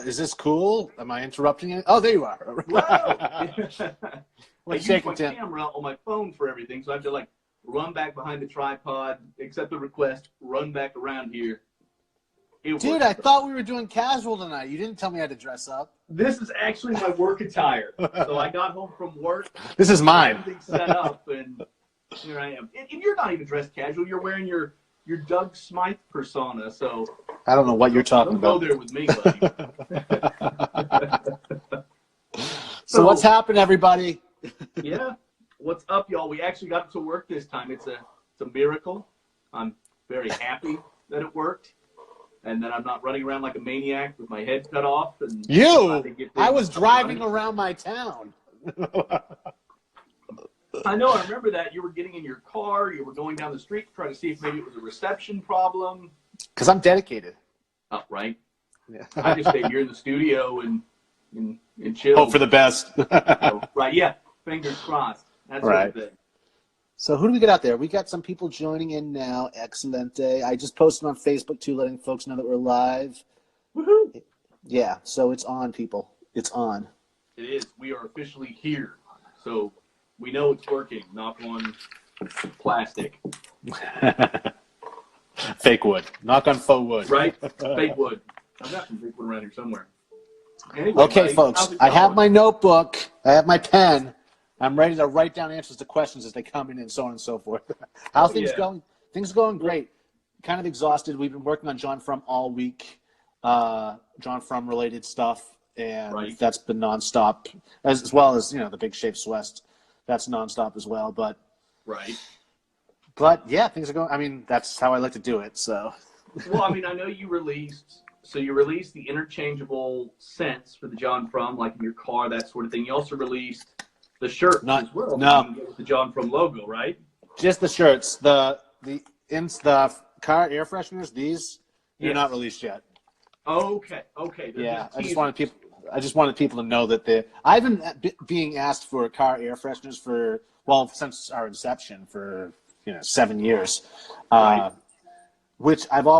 Is this cool? Am I interrupting it? Oh, there you are. Whoa! I What's use shaking, my Tim? camera on my phone for everything, so I have to like run back behind the tripod, accept the request, run back around here. Dude, I thought we were doing casual tonight. You didn't tell me I had to dress up. This is actually my work attire. So I got home from work. This is mine. Everything's set up, and here I am. And you're not even dressed casual. You're wearing your Doug Smythe persona. So I don't know what you're talking don't about. go there with me, buddy. So what's happened, everybody? Yeah. What's up, y'all? We actually got to work this time. It's a miracle. I'm very happy that it worked. And then I'm not running around like a maniac with my head cut off. And I was driving around my town. I know. I remember that. You were getting in your car. You were going down the street to try to see if maybe it was a reception problem. Because I'm dedicated. Oh, right. Yeah. I just stayed here in the studio and chill. Hope for the best. So, right, yeah. Fingers crossed. That's right. What So who do we get out there? We got some people joining in now. Excelente. I just posted on Facebook, too, letting folks know that we're live. Woohoo! Yeah, so it's on, people. It's on. It is. We are officially here. So we know it's working. Knock on plastic. Fake wood. Knock on faux wood. Right? Fake wood. I've got some fake wood around here somewhere. Anyway, Okay, buddy, folks. I have my notebook. I have my pen. I'm ready to write down answers to questions as they come in and so on and so forth. How's things going? Things are going great. Kind of exhausted. We've been working on JohnFrum all week. JohnFrum related stuff. And that's been nonstop. As well as, the Big Shapes West. That's nonstop as well. But yeah, things are going. I mean, that's how I like to do it. So. Well, I mean, I know you released the interchangeable scents for the JohnFrum, like in your car, that sort of thing. You also released the shirt as well. No. With the JohnFrum logo, right? Just the shirts. The car air fresheners, these, they're not released yet. Okay. Yeah, I just wanted people to know that I've been being asked for car air fresheners since our inception for 7 years, which I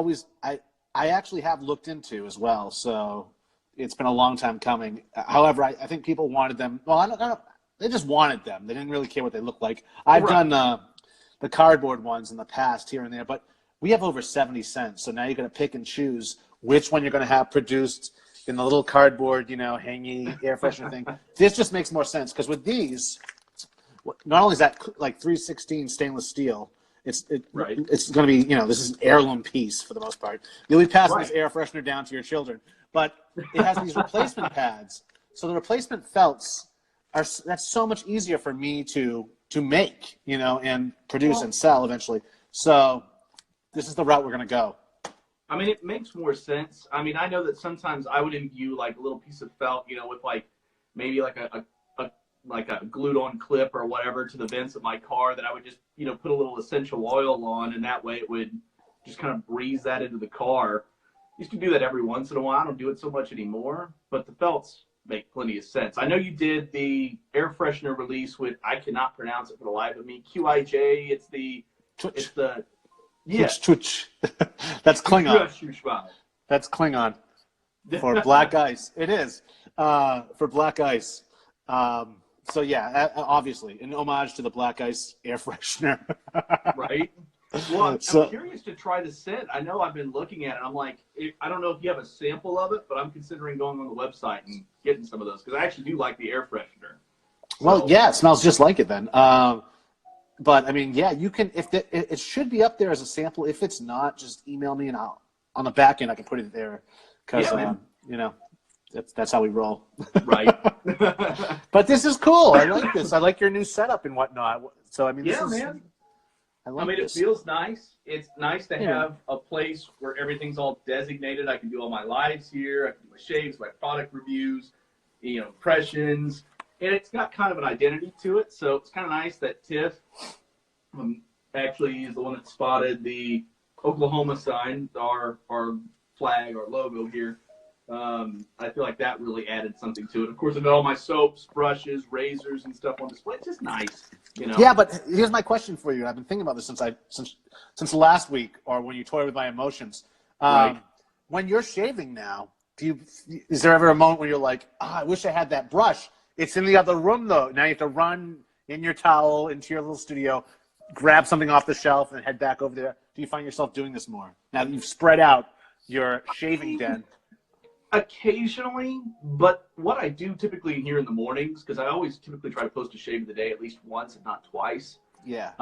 actually have looked into as well. So it's been a long time coming. However, I think people wanted them. Well, I don't. They just wanted them. They didn't really care what they looked like. I've done the cardboard ones in the past here and there, but we have over 70 cents. So now you're going to pick and choose which one you're going to have produced in the little cardboard, hangy air freshener thing. This just makes more sense because with these, not only is that like 316 stainless steel, it's going to be, this is an heirloom piece for the most part. You'll be passing this air freshener down to your children, but it has these replacement pads. So the replacement felts that's so much easier for me to make, and produce and sell eventually. So this is the route we're going to go. I mean, it makes more sense. I mean, I know that sometimes I would imbue like a little piece of felt, with like maybe like a glued on clip or whatever to the vents of my car that I would just, put a little essential oil on, and that way it would just kind of breeze that into the car. I used to do that every once in a while. I don't do it so much anymore, but the felts make plenty of sense. I know you did the air freshener release with, I cannot pronounce it for the life of me, QIJ. It's the Twitch. That's Klingon. That's Klingon for black ice. It is for black ice. So yeah, obviously an homage to the black ice air freshener. Right. Well, I'm curious to try the scent. I know I've been looking at it. I'm like, I don't know if you have a sample of it, but I'm considering going on the website and getting some of those because I actually do like the air freshener. So, well, yeah, it smells just like it then. But I mean, yeah, you can. It should be up there as a sample. If it's not, just email me and on the back end I can put it there because that's how we roll. Right. But this is cool. I like this. I like your new setup and whatnot. So I mean, man. It feels nice. It's nice to have a place where everything's all designated. I can do all my lives here. I can do my shaves, my product reviews, impressions. And it's got kind of an identity to it. So it's kind of nice that Tiff actually is the one that spotted the Oklahoma sign, our flag, our logo here. I feel like that really added something to it. Of course, I've got all my soaps, brushes, razors, and stuff on display. It's just nice, Yeah, but here's my question for you. I've been thinking about this since last week, or when you toyed with my emotions. When you're shaving now, is there ever a moment where you're like, I wish I had that brush? It's in the other room, though. Now you have to run in your towel into your little studio, grab something off the shelf, and head back over there. Do you find yourself doing this more? Now that you've spread out your shaving den. Occasionally, but what I do typically here in the mornings, because I always typically try to post a shave of the day at least once, if not twice. Yeah.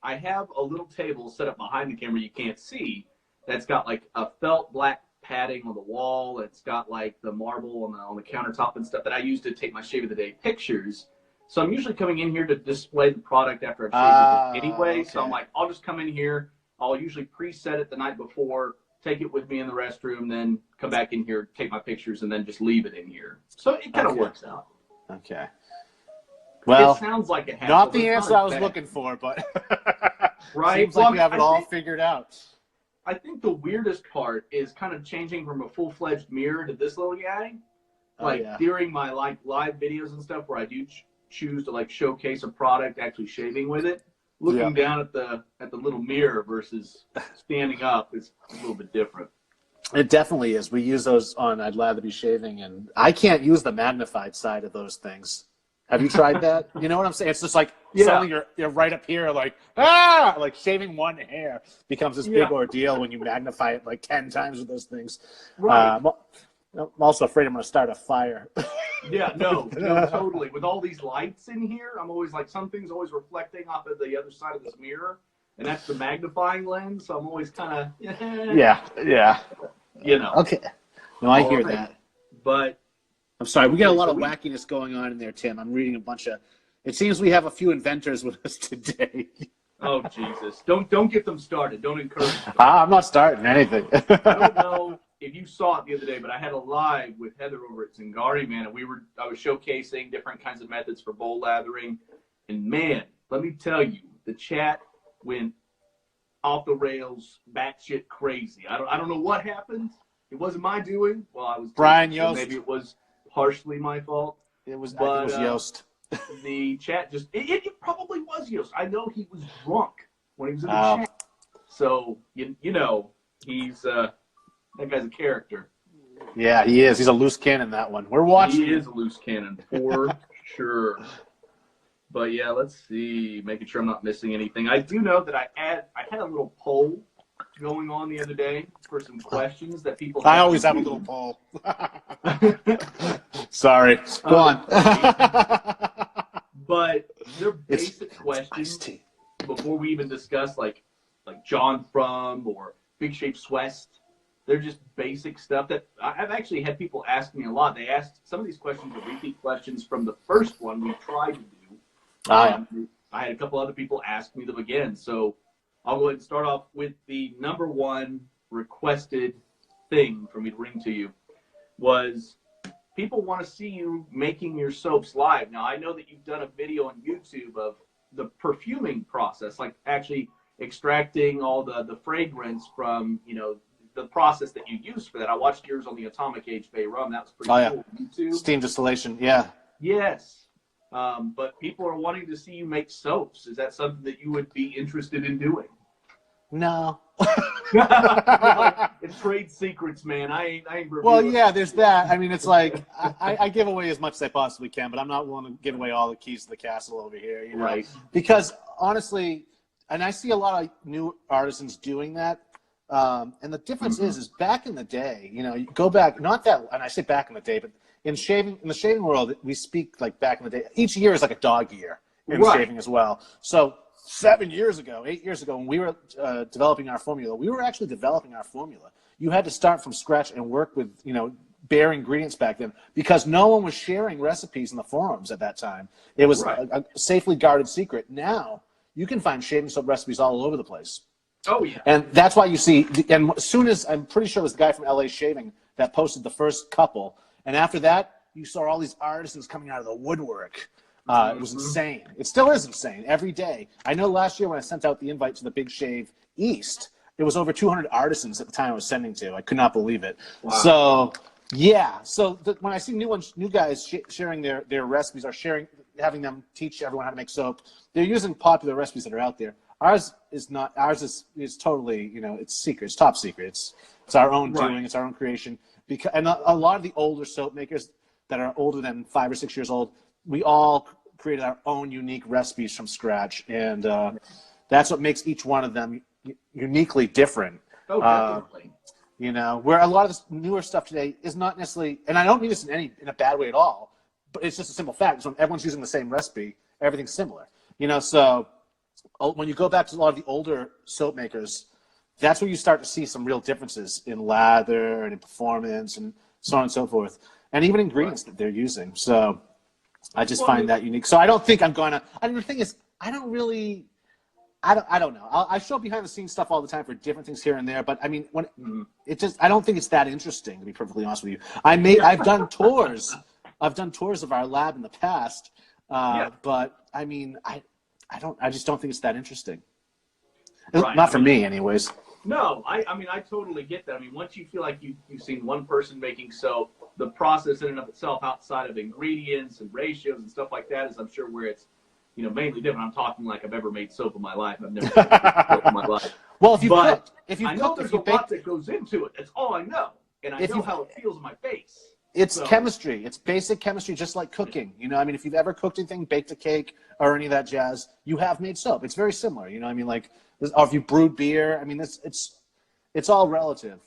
I have a little table set up behind the camera you can't see that's got like a felt black padding on the wall. It's got like the marble on the countertop and stuff that I use to take my shave of the day pictures. So I'm usually coming in here to display the product after I've shaved it anyway. Okay. So I'm like, I'll just come in here. I'll usually preset it the night before, take it with me in the restroom, then come back in here, take my pictures, and then just leave it in here. So it kind of works out. Okay. Well, it sounds like it hassle, not the answer I was looking for, but right. Seems like you have it all figured out. I think the weirdest part is kind of changing from a full-fledged mirror to this little guy. Like during my like live videos and stuff where I do choose to like showcase a product actually shaving with it, looking down at the little mirror versus standing up is a little bit different. It definitely is. We use those on I'd Lather Be Shaving, and I can't use the magnified side of those things. Have you tried that? You know what I'm saying? It's just like suddenly you're right up here, like like shaving one hair becomes this big ordeal when you magnify it like 10 times with those things. Right. I'm also afraid I'm going to start a fire. No, totally. With all these lights in here, I'm always like, something's always reflecting off of the other side of this mirror, and that's the magnifying lens. So I'm always kind of you know. Okay. No, I hear that. But I'm sorry, we got a lot of wackiness going on in there, Tim. I'm reading a bunch of. It seems we have a few inventors with us today. Oh Jesus! Don't get them started. Don't encourage them. I'm not starting anything. I don't know if you saw it the other day, but I had a live with Heather over at Zingari, man, and I was showcasing different kinds of methods for bowl lathering, and man, let me tell you, the chat went off the rails, batshit crazy. I don't know what happened. It wasn't my doing. Well, I was Brian so Yost. maybe it was partially my fault. It was. I think it was Yost. The chat just it probably was Yost. I know he was drunk when he was in the chat. So you know he's that guy's a character. Yeah, he is. He's a loose cannon, that one. We're watching. He is a loose cannon for sure. But yeah, let's see. Making sure I'm not missing anything. I do know that I had a little poll going on the other day for some questions that people. I always have a little poll. Sorry. Go on. But they're basic questions before we even discuss like JohnFrum or Big Shape Swest. They're just basic stuff that I've actually had people ask me a lot. They asked some of these questions are repeat questions from the first one we tried to do. I had a couple other people ask me them again. So I'll go ahead and start off with the number one requested thing for me to bring to you was people want to see you making your soaps live. Now, I know that you've done a video on YouTube of the perfuming process, like actually extracting all the fragrance from, the process that you use for that. I watched yours on the Atomic Age Bay Rum. That was pretty cool. YouTube. Steam distillation, yeah. Yes. But people are wanting to see you make soaps. Is that something that you would be interested in doing? No. It's trade secrets, man. I ain't well, yeah, there's that. I mean, it's like I give away as much as I possibly can, but I'm not willing to give away all the keys to the castle over here, Right. Because honestly, and I see a lot of new artisans doing that. And the difference is back in the day, you go back, not that, and I say back in the day, but in the shaving world, we speak like back in the day. Each year is like a dog year in shaving as well. So 8 years ago, when we were developing our formula, we were actually developing our formula. You had to start from scratch and work with, bare ingredients back then because no one was sharing recipes in the forums at that time. It was a safely guarded secret. Now you can find shaving soap recipes all over the place. Oh, yeah. And that's why you see, and as soon as, I'm pretty sure it was the guy from LA Shaving that posted the first couple, and after that, you saw all these artisans coming out of the woodwork. It was insane. It still is insane every day. I know last year when I sent out the invite to the Big Shave East, it was over 200 artisans at the time I was sending to. I could not believe it. Wow. So, yeah. So when I see new guys sharing their recipes or having them teach everyone how to make soap, they're using popular recipes that are out there. Ours is not. Ours is totally, it's secret. It's top secret. It's our own Right. doing. It's our own creation. Because and a lot of the older soap makers that are older than 5 or 6 years old, we all created our own unique recipes from scratch, and that's what makes each one of them uniquely different. Oh, definitely. You know, where a lot of this newer stuff today is not necessarily, and I don't mean this in a bad way at all, but it's just a simple fact. So when everyone's using the same recipe, everything's similar. You know, so when you go back to a lot of the older soap makers, that's where you start to see some real differences in lather and in performance and so on and so forth, and even ingredients that they're using. So I just find that unique. So I don't think I'm going to. I mean, the thing is, I don't know. I show behind the scenes stuff all the time for different things here and there, but I mean, I don't think it's that interesting, to be perfectly honest with you. I've done tours. I've done tours of our lab in the past, but I mean, I just don't think it's that interesting. Right. Not for me, anyways. No, I mean, I totally get that. I mean, once you feel like you've seen one person making soap, the process in and of itself, outside of ingredients and ratios and stuff like that, is I'm sure where it's, you know, mainly different. I'm talking like I've ever made soap in my life. I've never made soap in my life. Well, I know there's a lot that goes into it. That's all I know, and I know how it feels in my face. It's chemistry. It's basic chemistry, just like cooking. You know, I mean, if you've ever cooked anything, baked a cake, or any of that jazz, you have made soap. It's very similar. You know, I mean, like, or if you brewed beer, I mean, it's all relative.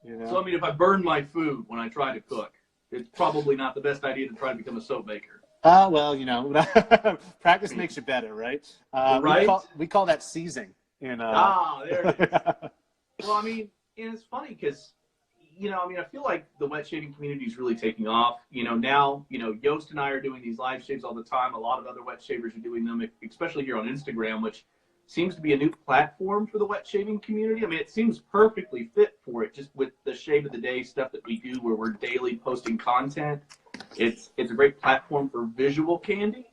You know? So, I mean, if I burn my food when I try to cook, it's probably not the best idea to try to become a soap maker. Well, you know, practice makes you better, right? Right? We call that seasoning. You know? There it is. Well, I mean, and it's funny because, you know, I mean, I feel like the wet shaving community is really taking off. You know, now, you know, Yost and I are doing these live shaves all the time. A lot of other wet shavers are doing them, especially here on Instagram, which seems to be a new platform for the wet shaving community. I mean, it seems perfectly fit for it, just with the shave of the day stuff that we do where we're daily posting content. It's a great platform for visual candy.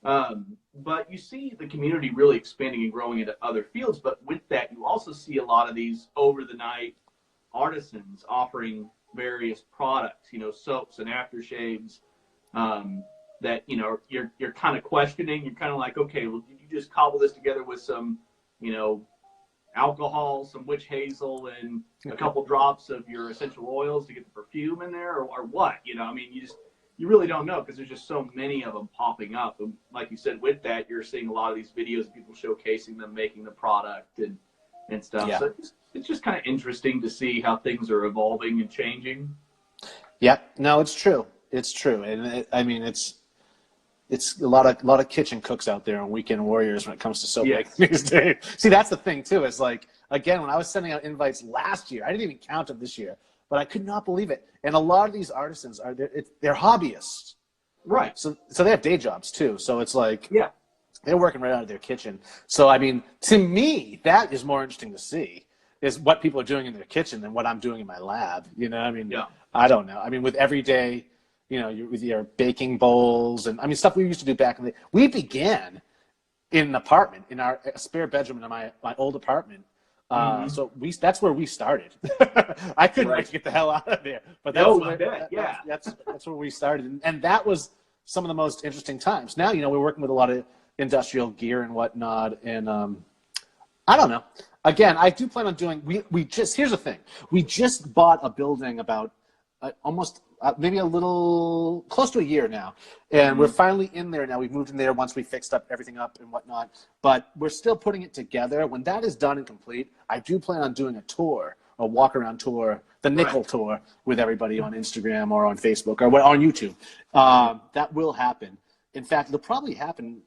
But you see the community really expanding and growing into other fields. But with that, you also see a lot of these over-the-night artisans offering various products, you know, soaps and aftershaves, that, you know, you're kind of questioning. You're kind of like, okay, well, did you just cobble this together with some, you know, alcohol, some witch hazel, and a couple drops of your essential oils to get the perfume in there, or what? You know, I mean, you really don't know, because there's just so many of them popping up. And like you said, with that, you're seeing a lot of these videos of people showcasing them making the product and stuff. Yeah. So it's just kind of interesting to see how things are evolving and changing. Yep. No, it's true. It's true. And I mean, it's a lot of kitchen cooks out there and weekend warriors when it comes to soap making these days. See, that's the thing too. Is like, again, when I was sending out invites last year, I didn't even count them this year, but I could not believe it. And a lot of these artisans they're hobbyists, right? So they have day jobs too. So it's like, yeah, they're working right out of their kitchen. So I mean, to me, that is more interesting to see, is what people are doing in their kitchen than what I'm doing in my lab. You know, I mean, I don't know. I mean, with everyday, you know, with your baking bowls and, I mean, stuff we used to do back in the day. We began in an apartment, in our spare bedroom in my old apartment. So that's where we started. I couldn't wait to get the hell out of there. But that's where we started. And that was some of the most interesting times. Now, you know, we're working with a lot of industrial gear and whatnot. And I don't know. Again, I do plan on doing, here's the thing. We just bought a building about almost maybe a little close to a year now, and we're finally in there now. We've moved in there once we fixed up everything up and whatnot, but we're still putting it together. When that is done and complete, I do plan on doing a tour, a walk around tour, the nickel tour with everybody on Instagram or on Facebook or on YouTube. That will happen. In fact, it'll probably happen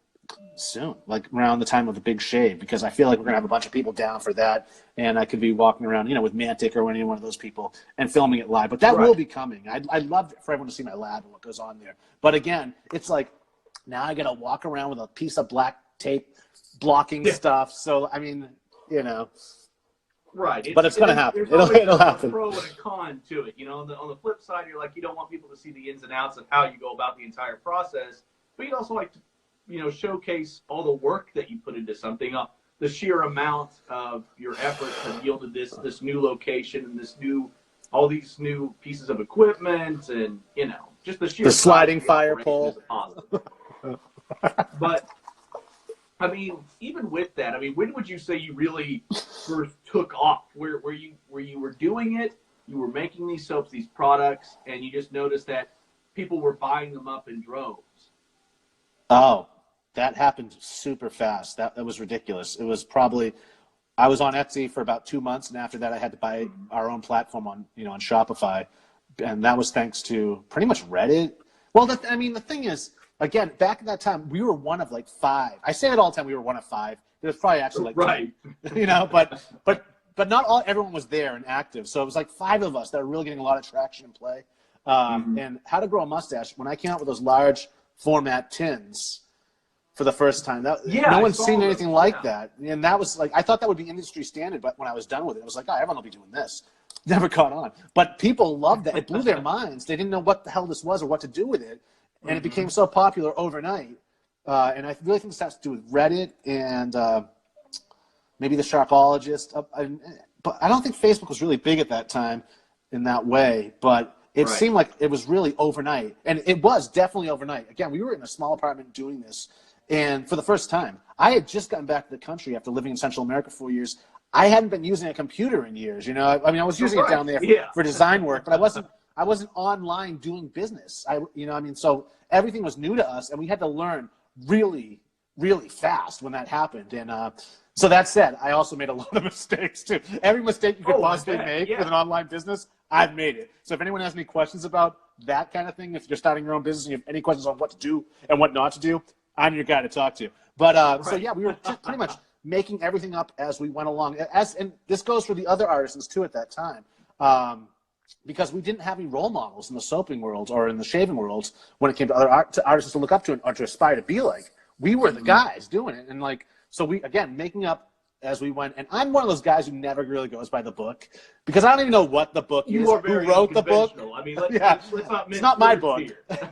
soon, like around the time of the big shave, because I feel like we're gonna have a bunch of people down for that, and I could be walking around, you know, with Mantic or any one of those people and filming it live. But that will be coming. I'd love for everyone to see my lab and what goes on there. But again, it's like, now I gotta walk around with a piece of black tape blocking stuff. So I mean, you know, but it's gonna happen. It'll happen. A pro and a con to it, you know. On the flip side, you're like, you don't want people to see the ins and outs of how you go about the entire process, but you'd also like to, you know, showcase all the work that you put into something. The sheer amount of your efforts have yielded this new location and all these new pieces of equipment, and, you know, just the sliding fire pole. But I mean, even with that, I mean, when would you say you really first took off? Where you were doing it, you were making these soaps, these products, and you just noticed that people were buying them up in droves? Oh, that happened super fast. That was ridiculous. It was probably, I was on Etsy for about 2 months, and after that I had to buy our own platform on Shopify, and that was thanks to pretty much Reddit. Well, I mean, the thing is, again, back at that time, we were one of like 5. I say it all the time. We were one of 5. There's probably actually like right, 10, but not everyone was there and active. So it was like 5 of us that were really getting a lot of traction and play. And How to Grow a Mustache, when I came out with those large format tins for the first time, no one's seen anything like that. And that was like, I thought that would be industry standard, but when I was done with it, I was like, oh, everyone will be doing this. Never caught on. But people loved that. It blew their minds. They didn't know what the hell this was or what to do with it. And it became so popular overnight. And I really think this has to do with Reddit and maybe the Sharkologist. But I don't think Facebook was really big at that time in that way. But it seemed like it was really overnight. And it was definitely overnight. Again, we were in a small apartment doing this. And for the first time, I had just gotten back to the country after living in Central America for 4 years. I hadn't been using a computer in years. I mean, I was using it down there for design work, but I wasn't online doing business. So everything was new to us, and we had to learn really, really fast when that happened. And so that said, I also made a lot of mistakes too. Every mistake you could possibly make with an online business, I've made it. So if anyone has any questions about that kind of thing, if you're starting your own business and you have any questions on what to do and what not to do, I'm your guy to talk to. But so yeah, we were just pretty much making everything up as we went along. And this goes for the other artisans too at that time. Because we didn't have any role models in the soaping world or in the shaving world when it came to other artists to look up to or to aspire to be like. We were the guys doing it. And so we, again, making up as we went. And I'm one of those guys who never really goes by the book because I don't even know what the book is, who wrote the book. I mean, let's not it's not my book.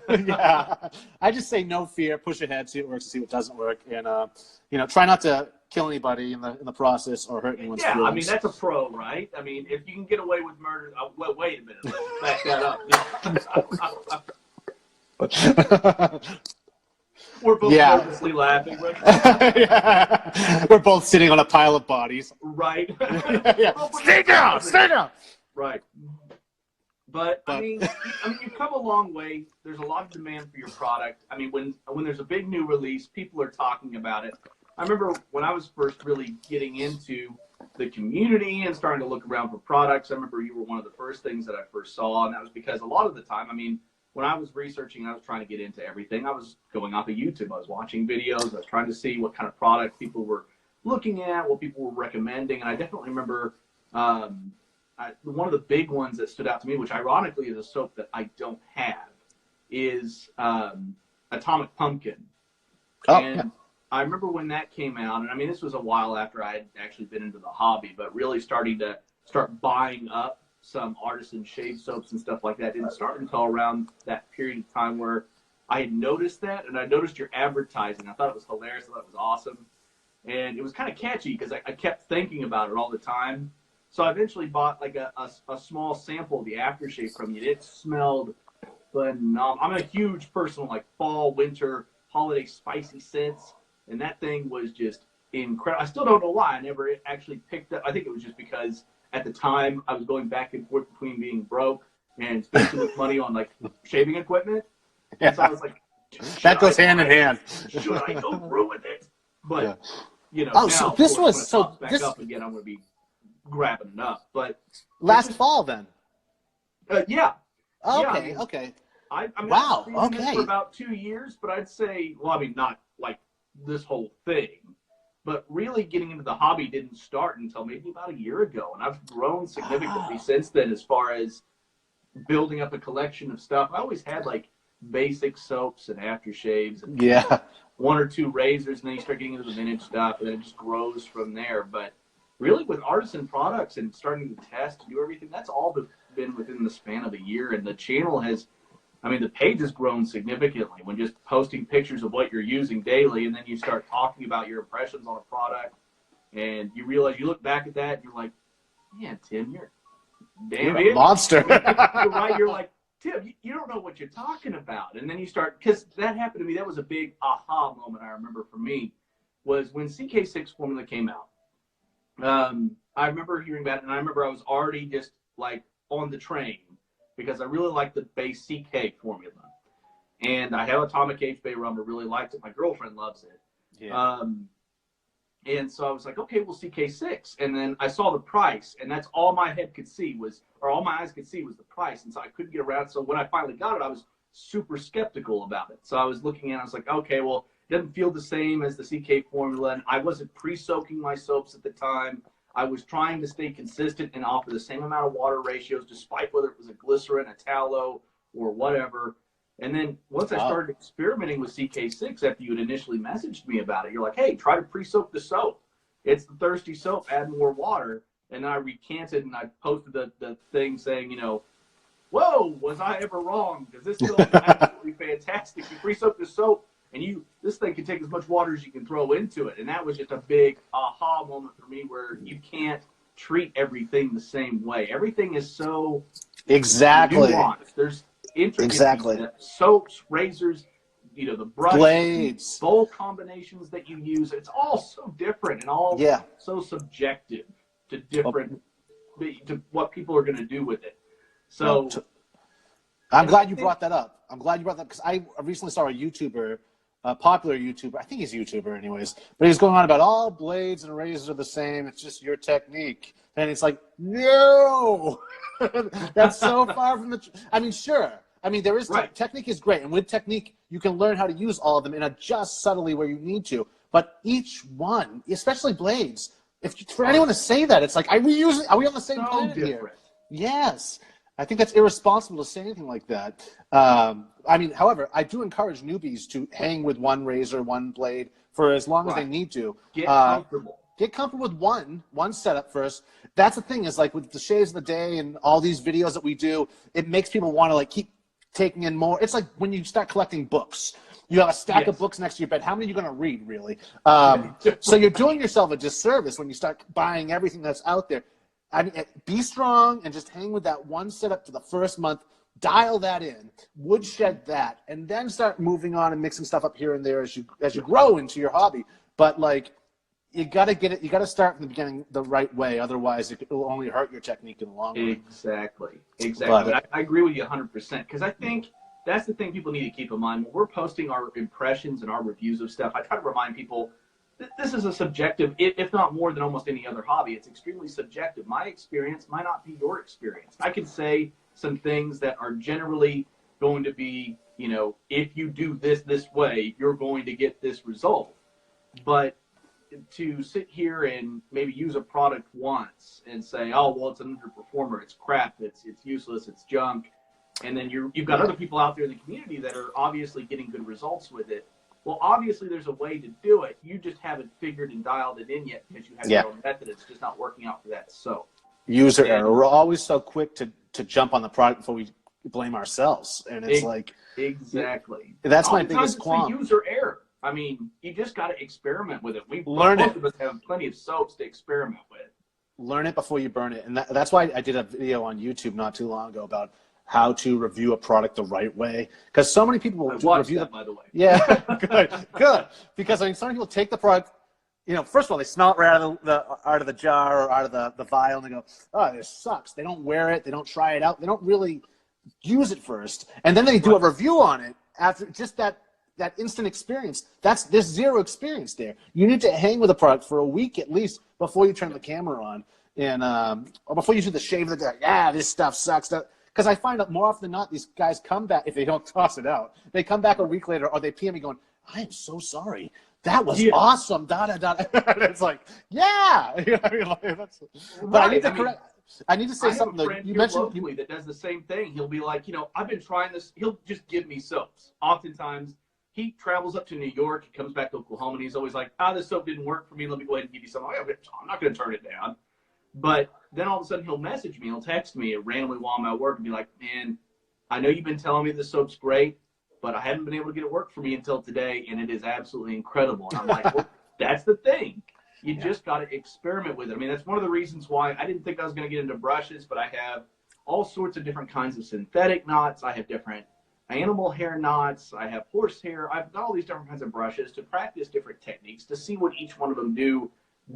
Yeah. I just say no fear, push ahead, see what works, see what doesn't work. And, try not to kill anybody in the process or hurt anyone's feelings. I mean, that's a pro, right? I mean, if you can get away with murder, wait a minute, let's back that up. We're both nervously laughing. Yeah. We're both sitting on a pile of bodies. Right. Stay down. Right. But I mean, you've come a long way. There's a lot of demand for your product. I mean, when there's a big new release, people are talking about it. I remember when I was first really getting into the community and starting to look around for products, I remember you were one of the first things that I first saw, and that was because a lot of the time, I mean, when I was researching, I was trying to get into everything. I was going off of YouTube. I was watching videos. I was trying to see what kind of product people were looking at, what people were recommending, and I definitely remember one of the big ones that stood out to me, which ironically is a soap that I don't have, is Atomic Pumpkin. I remember when that came out, and I mean, this was a while after I had actually been into the hobby, but really starting to start buying up some artisan shave soaps and stuff like that. Didn't start until around that period of time where I had noticed that, and I noticed your advertising. I thought it was hilarious. I thought it was awesome. And it was kind of catchy because I kept thinking about it all the time. So I eventually bought like a small sample of the aftershave from you. It smelled phenomenal. I'm a huge person with like fall, winter, holiday spicy scents. And that thing was just incredible. I still don't know why I never actually picked up. I think it was just because at the time I was going back and forth between being broke and spending too much money on like shaving equipment. And so I was like, that goes hand in hand. Should I go through with it? But now, so this course, was so back this up again. I'm going to be grabbing it up. But last fall then. Yeah. Okay. Yeah, okay. I mean, wow. I've been doing this for about 2 years, but I'd say, well, I mean, not like this whole thing, but really getting into the hobby didn't start until maybe about a year ago, and I've grown significantly since then as far as building up a collection of stuff. I always had like basic soaps and aftershaves and 1 or 2 razors, and then you start getting into the vintage stuff, and then it just grows from there. But really with artisan products and starting to test and do everything, that's all been within the span of a year, and the channel has, I mean, the page has grown significantly when just posting pictures of what you're using daily, and then you start talking about your impressions on a product, and you realize, you look back at that, and you're like, man, Tim, you're a monster. You're right. You're like, Tim, you don't know what you're talking about. And then you start, because that happened to me. That was a big aha moment, I remember, for me. was when CK6 formula came out. I remember hearing about it, and I remember I was already just like on the train because I really liked the base CK formula. And I have Atomic HB rum. I really liked it. My girlfriend loves it. Yeah. And so I was like, okay, well, CK6. And then I saw the price, and that's all my head could see was, or all my eyes could see was the price. And so I couldn't get around. So when I finally got it, I was super skeptical about it. So I was looking at it, I was like, okay, well, it doesn't feel the same as the CK formula. And I wasn't pre-soaking my soaps at the time. I was trying to stay consistent and offer the same amount of water ratios, despite whether it was a glycerin, a tallow, or whatever. And then once I started experimenting with CK6 after you had initially messaged me about it, you're like, hey, try to pre-soak the soap. It's the thirsty soap, add more water. And then I recanted and I posted the thing saying, you know, whoa, was I ever wrong? Because this soap is absolutely fantastic. You pre-soak the soap and this thing can take as much water as you can throw into it. And that was just a big aha moment for me where you can't treat everything the same way. Everything is so nuanced. There's intricate soaps, razors, you know, the brush, blades, bowl combinations that you use. It's all so different and all so subjective to different to what people are going to do with it. So I'm glad you brought that up. I'm glad you brought that because I recently saw a YouTuber, a popular YouTuber. I think he's a YouTuber anyways, but he was going on about all blades and razors are the same. It's just your technique. And it's like, no, that's so far from the I mean, sure. I mean, there is technique is great. And with technique, you can learn how to use all of them and adjust subtly where you need to. But each one, especially blades, for anyone to say that, it's like, are we on the same planet here? Yes. I think that's irresponsible to say anything like that. I mean, however, I do encourage newbies to hang with one razor, one blade for as long as they need to. Get comfortable. Get comfortable with one setup first. That's the thing is like with the shaves of the day and all these videos that we do, it makes people want to like keep taking in more. It's like when you start collecting books. You have a stack of books next to your bed. How many are you going to read, really? So you're doing yourself a disservice when you start buying everything that's out there. I mean, be strong and just hang with that one setup for the first month. Dial that in, woodshed that, and then start moving on and mixing stuff up here and there as you grow into your hobby. But like, you got to get it. You got to start from the beginning the right way. Otherwise, it will only hurt your technique in the long run. Exactly. But I agree with you 100% because I think that's the thing people need to keep in mind when we're posting our impressions and our reviews of stuff. I try to remind people that this is a subjective, if not more than almost any other hobby. It's extremely subjective. My experience might not be your experience. I can say some things that are generally going to be, you know, if you do this way, you're going to get this result. But to sit here and maybe use a product once and say, oh, well, it's an underperformer, it's crap, it's useless, it's junk, and then you've got other people out there in the community that are obviously getting good results with it. Well, obviously there's a way to do it. You just haven't figured and dialed it in yet because you have your own method. It's just not working out for that. So user error. We're always so quick to jump on the product before we blame ourselves, and it's like that's my biggest qualm. User error. I mean, you just got to experiment with it. Most of us have plenty of soaps to experiment with. Learn it before you burn it, and that's why I did a video on YouTube not too long ago about how to review a product the right way. Because so many people will review by the way. Yeah, good. Because I mean, some people take the product. You know, first of all, they smell it right out of the jar or out of the vial, and they go, "Oh, this sucks." They don't wear it. They don't try it out. They don't really use it first, and then they do a review on it after just that instant experience. There's zero experience there. You need to hang with a product for a week at least before you turn the camera on, and or before you do the shave of the day. Yeah, this stuff sucks. Because I find out more often than not, these guys come back, if they don't toss it out, they come back a week later, or they PM me going, I am so sorry. That was awesome. It's like, yeah. You know, I mean, like, but I need to correct. I need to say something. Though. You mentioned that does the same thing. He'll be like, you know, I've been trying this. He'll just give me soaps. Oftentimes, he travels up to New York. He comes back to Oklahoma, and he's always like, this soap didn't work for me. Let me go ahead and give you some. I'm not going to turn it down. But then all of a sudden, he'll message me. He'll text me randomly while I'm at work and be like, man, I know you've been telling me this soap's great, but I haven't been able to get it work for me until today, and it is absolutely incredible. And I'm like, well, that's the thing. You just got to experiment with it. I mean, that's one of the reasons why I didn't think I was going to get into brushes, but I have all sorts of different kinds of synthetic knots. I have different animal hair knots. I have horsehair. I've got all these different kinds of brushes to practice different techniques to see what each one of them do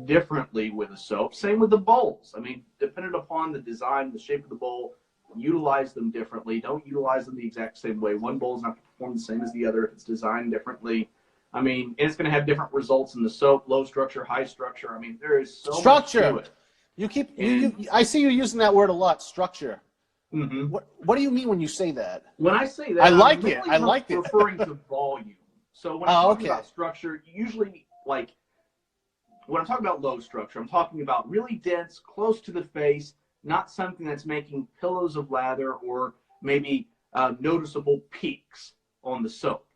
differently with a soap. Same with the bowls. I mean, depending upon the design, the shape of the bowl, utilize them differently. Don't utilize them the exact same way. One bowl is not going to perform the same as the other if it's designed differently. I mean, and it's going to have different results in the soap, low structure, high structure. I mean, there is so much to it. I see you using that word a lot, structure. Mm-hmm. What do you mean when you say that? When I say that, I like it. Referring to volume. So when I'm talking about structure, usually like when I'm talking about low structure, I'm talking about really dense, close to the face, not something that's making pillows of lather or maybe noticeable peaks on the soap.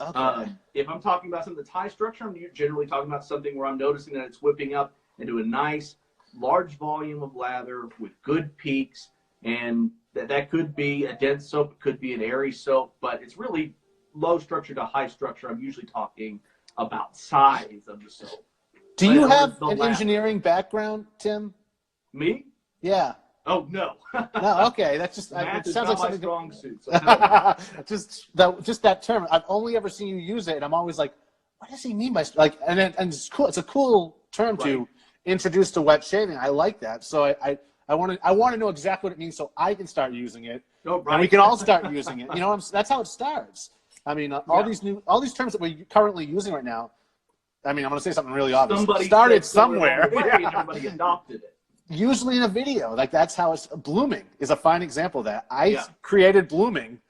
Okay. If I'm talking about something that's high structure, I'm generally talking about something where I'm noticing that it's whipping up into a nice, large volume of lather with good peaks, and that could be a dense soap, it could be an airy soap, but it's really low structure to high structure. I'm usually talking about size of the soap. Do you have an engineering background, Tim? Me? Yeah. Oh, no. No, okay. That's just Math it sounds like something strong suit. So no. just that term. I've only ever seen you use it, and I'm always like, what does he mean by like? And it's cool. It's a cool term to introduce to wet shaving. I like that. So I want to know exactly what it means so I can start using it, and we can all start using it. You know, that's how it starts. I mean, all these terms that we're currently using right now. I mean, I'm going to say something really obvious. Somebody started somewhere. And everybody adopted it. Usually in a video, like that's how it's blooming is a fine example of that. I created blooming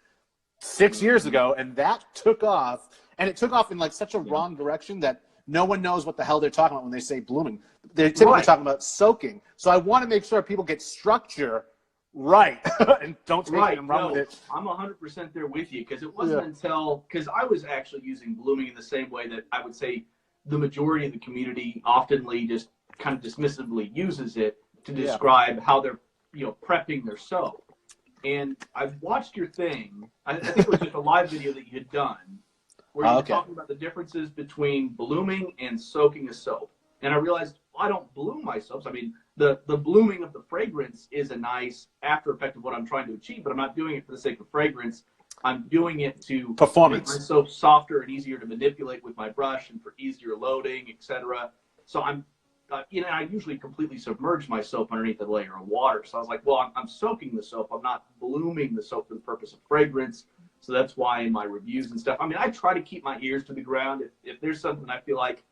6 years ago, and that took off, and it took off in like such a wrong direction that no one knows what the hell they're talking about when they say blooming. They're typically talking about soaking. So I want to make sure people get structure right and don't take it and run with it. I'm 100% there with you, because it wasn't until, because I was actually using blooming in the same way that I would say the majority of the community oftenly just kind of dismissively uses it to describe how they're, prepping their soap. And I've watched your thing. I think it was just a live video that you had done where you were talking about the differences between blooming and soaking a soap. And I realized, I don't bloom my soaps. I mean, the blooming of the fragrance is a nice after effect of what I'm trying to achieve, but I'm not doing it for the sake of fragrance. I'm doing it to performance, make my soap softer and easier to manipulate with my brush and for easier loading, etc. So I'm I usually completely submerge my soap underneath a layer of water. So I was like, well, I'm soaking the soap. I'm not blooming the soap for the purpose of fragrance. So that's why in my reviews and stuff, I mean, I try to keep my ears to the ground. If there's something I feel like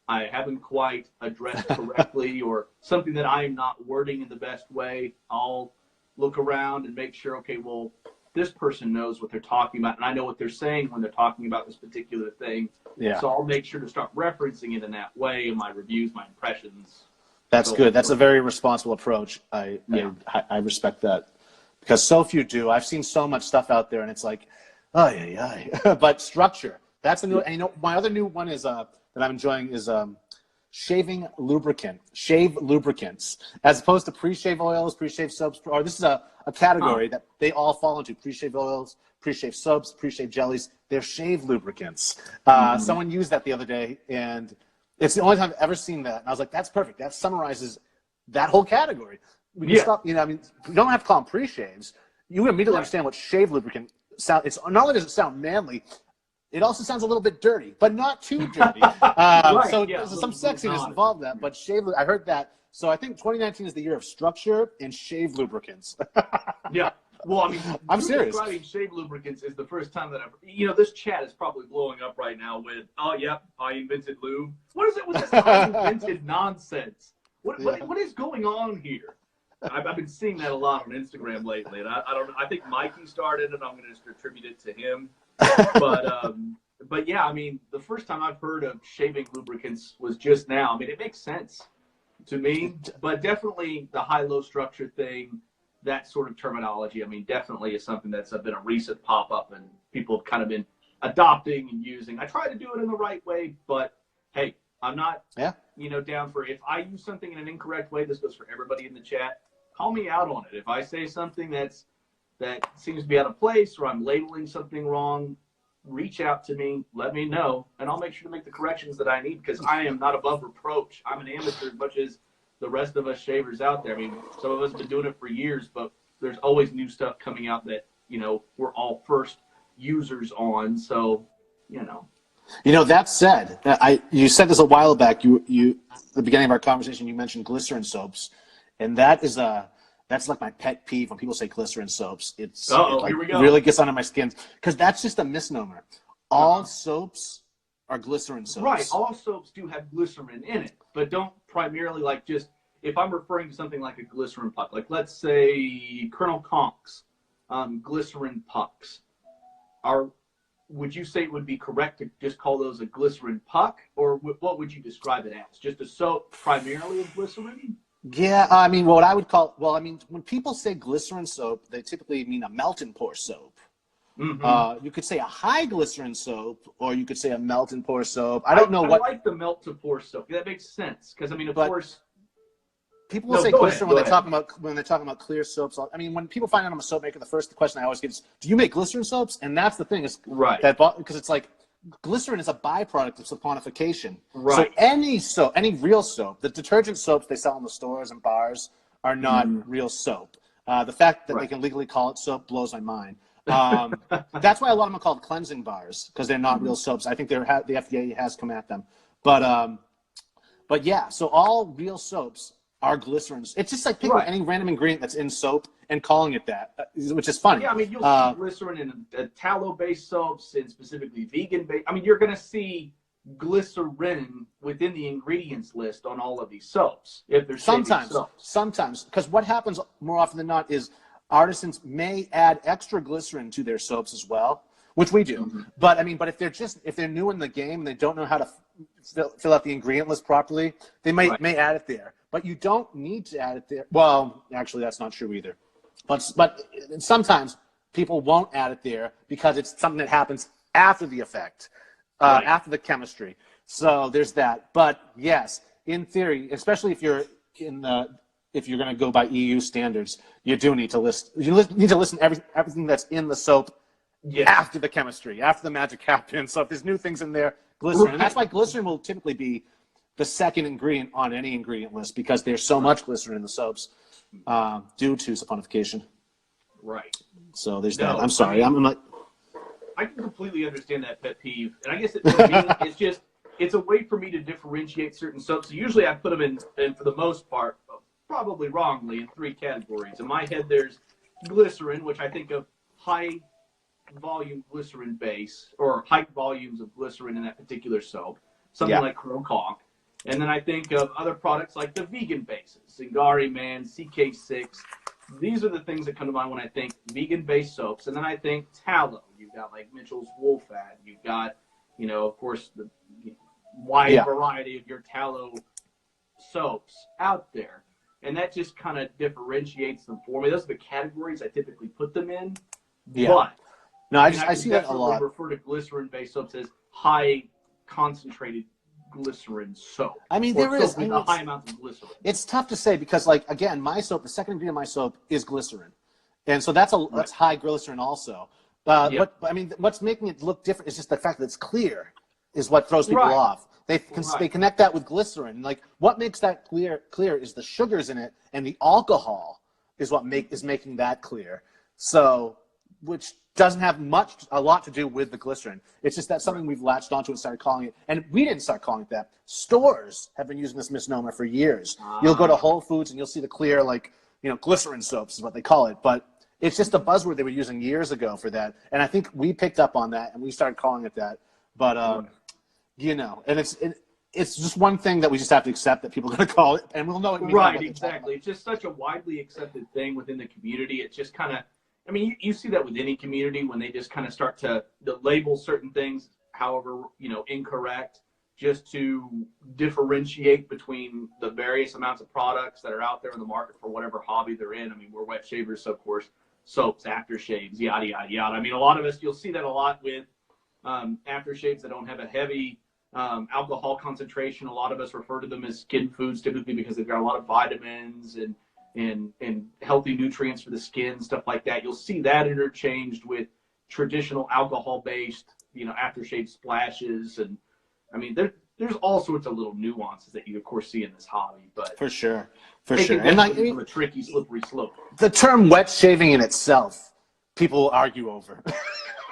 I haven't quite addressed correctly or something that I'm not wording in the best way, I'll look around and make sure, okay, well, this person knows what they're talking about, and I know what they're saying when they're talking about this particular thing. Yeah. So I'll make sure to start referencing it in that way in my reviews, my impressions. That's good. That's a very responsible approach. I respect that, because so few do. I've seen so much stuff out there, and it's like, but structure. That's a new. And my other new one is that I'm enjoying is shaving lubricant, shave lubricants, as opposed to pre-shave oils, pre-shave soaps. Or this is a category that they all fall into: pre-shave oils, pre-shave soaps, pre-shave jellies. They're shave lubricants. Someone used that the other day, and it's the only time I've ever seen that. And I was like, that's perfect. That summarizes that whole category. We can stop. I mean, you don't have to call them pre-shaves. You immediately understand what shave lubricant sound. It's not only does it sound manly, it also sounds a little bit dirty, but not too dirty. So there's some sexiness involved in that. But shave, I heard that. So I think 2019 is the year of structure and shave lubricants. Well, I mean, I'm serious. Describing shave lubricants is the first time that I've, this chat is probably blowing up right now with, I invented lube. What is it with this I invented nonsense? What is going on here? I've been seeing that a lot on Instagram lately, and I think Mikey started it. I'm going to just attribute it to him. But yeah, I mean, the first time I've heard of shaving lubricants was just now. I mean, it makes sense to me, but definitely the high-low structure thing, that sort of terminology, I mean, definitely is something that's been a recent pop-up and people have kind of been adopting and using. I try to do it in the right way, but hey, I'm not, down for, if I use something in an incorrect way, this goes for everybody in the chat, call me out on it. If I say something that seems to be out of place or I'm labeling something wrong, reach out to me, let me know, and I'll make sure to make the corrections that I need, because I am not above reproach. I'm an amateur as much as the rest of us shavers out there. I mean, some of us have been doing it for years, but there's always new stuff coming out that, we're all first users on. So, That said, you said this a while back. You at the beginning of our conversation, you mentioned glycerin soaps, and that's like my pet peeve when people say glycerin soaps. It here we go. really gets under my skin because that's just a misnomer. All soaps are glycerin soaps. Right. All soaps do have glycerin in it, but don't primarily like just, if I'm referring to something like a glycerin puck, like let's say Colonel Conk's glycerin pucks, would you say it would be correct to just call those a glycerin puck, or what would you describe it as? Just a soap primarily of glycerin? Yeah, I mean, what I would call, when people say glycerin soap, they typically mean a melt and pour soap. Mm-hmm. You could say a high glycerin soap, or you could say a melt and pour soap. I like the melt to pour soap. That makes sense because of course. People will say glycerin when they're talking about clear soaps. I mean, when people find out I'm a soap maker, the first question I always get is, "Do you make glycerin soaps?" And that's the thing, is because it's like glycerin is a byproduct of saponification. Right. So any real soap, the detergent soaps they sell in the stores and bars are not real soap. The fact that they can legally call it soap blows my mind. That's why a lot of them are called cleansing bars, because they're not real soaps. I think the FDA has come at them. But yeah, so all real soaps are glycerins. It's just like picking any random ingredient that's in soap and calling it that, which is funny. Yeah, I mean, you'll see glycerin in tallow-based soaps and specifically vegan-based. I mean, you're going to see glycerin within the ingredients list on all of these soaps if they're sometimes, because what happens more often than not is artisans may add extra glycerin to their soaps as well, which we do. But I mean, if they're new in the game and they don't know how to fill out the ingredient list properly, they may add it there. But you don't need to add it there. Well, actually, that's not true either. But sometimes people won't add it there because it's something that happens after the effect, after the chemistry. So there's that. But yes, in theory, especially if you're if you're going to go by EU standards, you do need to list. You need to listen to everything that's in the soap after the chemistry, after the magic happens. So if there's new things in there, glycerin, and that's why glycerin will typically be the second ingredient on any ingredient list, because there's so much glycerin in the soaps due to saponification. Right. So there's that. I'm sorry. I can completely understand that pet peeve, and I guess for me, it's a way for me to differentiate certain soaps. So usually I put them in for the most part, probably wrongly, in 3 categories. In my head, there's glycerin, which I think of high volume glycerin base, or high volumes of glycerin in that particular soap, something like Colonel Conk. And then I think of other products like the vegan bases, Zingari Man, CK6. These are the things that come to mind when I think vegan-based soaps. And then I think tallow. You've got like Mitchell's Wool Fat. You've got, of course, the wide variety of your tallow soaps out there. And that just kind of differentiates them for me. Those are the categories I typically put them in. Yeah. But no, I see that a lot. I refer to glycerin-based soaps as high concentrated glycerin soap. I mean, there is a high amount of glycerin. It's tough to say because, like, again, my soap, the second ingredient of my soap is glycerin, and so that's high glycerin also. But I mean, what's making it look different is just the fact that it's clear, is what throws people off. They connect that with glycerin. Like, what makes that clear is the sugars in it, and the alcohol is what is making that clear. So, which doesn't have a lot to do with the glycerin. It's just that something we've latched onto and started calling it. And we didn't start calling it that. Stores have been using this misnomer for years. You'll go to Whole Foods and you'll see the clear, glycerin soaps is what they call it. But it's just a buzzword they were using years ago for that. And I think we picked up on that and we started calling it that. But, and it's just one thing that we just have to accept that people are going to call it, and we'll know it. Right, exactly. It's just such a widely accepted thing within the community. It's just kind of, I mean, you see that with any community when they just kind of start to label certain things, however, incorrect, just to differentiate between the various amounts of products that are out there in the market for whatever hobby they're in. I mean, we're wet shavers, so of course, soaps, aftershaves, yada, yada, yada. I mean, a lot of us, you'll see that a lot with aftershaves that don't have a heavy alcohol concentration. A lot of us refer to them as skin foods typically because they've got a lot of vitamins and healthy nutrients for the skin, stuff like that. You'll see that interchanged with traditional alcohol-based, aftershave splashes. And I mean, there's all sorts of little nuances that you, of course, see in this hobby. But for sure. And a tricky, slippery slope. The term wet shaving in itself, people argue over.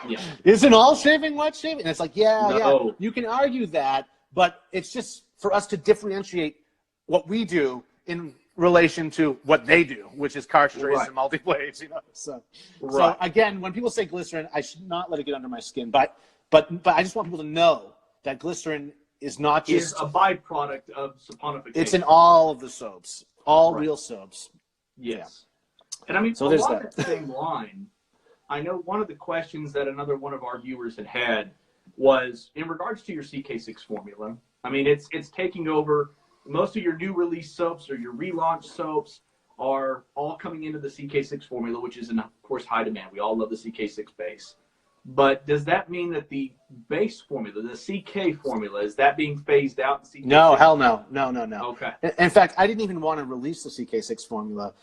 Yeah. Isn't all shaving wet shaving? And it's like, yeah, No. you can argue that, but it's just for us to differentiate what we do in relation to what they do, which is car strays and multi-blades, So again, when people say glycerin, I should not let it get under my skin, but I just want people to know that glycerin is not just a byproduct of saponification. It's in all of the soaps, all real soaps. Yes. Yeah. And I mean, so along that same line, I know one of the questions that another one of our viewers had was in regards to your CK6 formula. I mean, it's taking over. Most of your new release soaps or your relaunch soaps are all coming into the CK6 formula, which is, of course, high demand. We all love the CK6 base. But does that mean that the base formula, the CK formula, is that being phased out in CK6? No, hell no. No. Okay. In fact, I didn't even want to release the CK6 formula.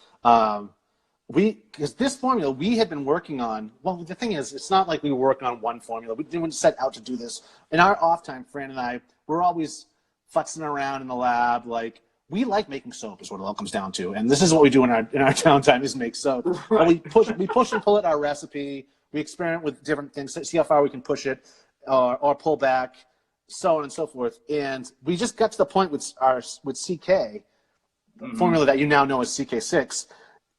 Because this formula we had been working on, well, the thing is, it's not like we were working on one formula. We didn't set out to do this. In our off time, Fran and I, we're always futzing around in the lab. Like, we like making soap is what it all comes down to. And this is what we do in our downtime is make soap. Right. We push and pull at our recipe. We experiment with different things, see how far we can push it or pull back, so on and so forth. And we just got to the point with CK formula that you now know as CK6.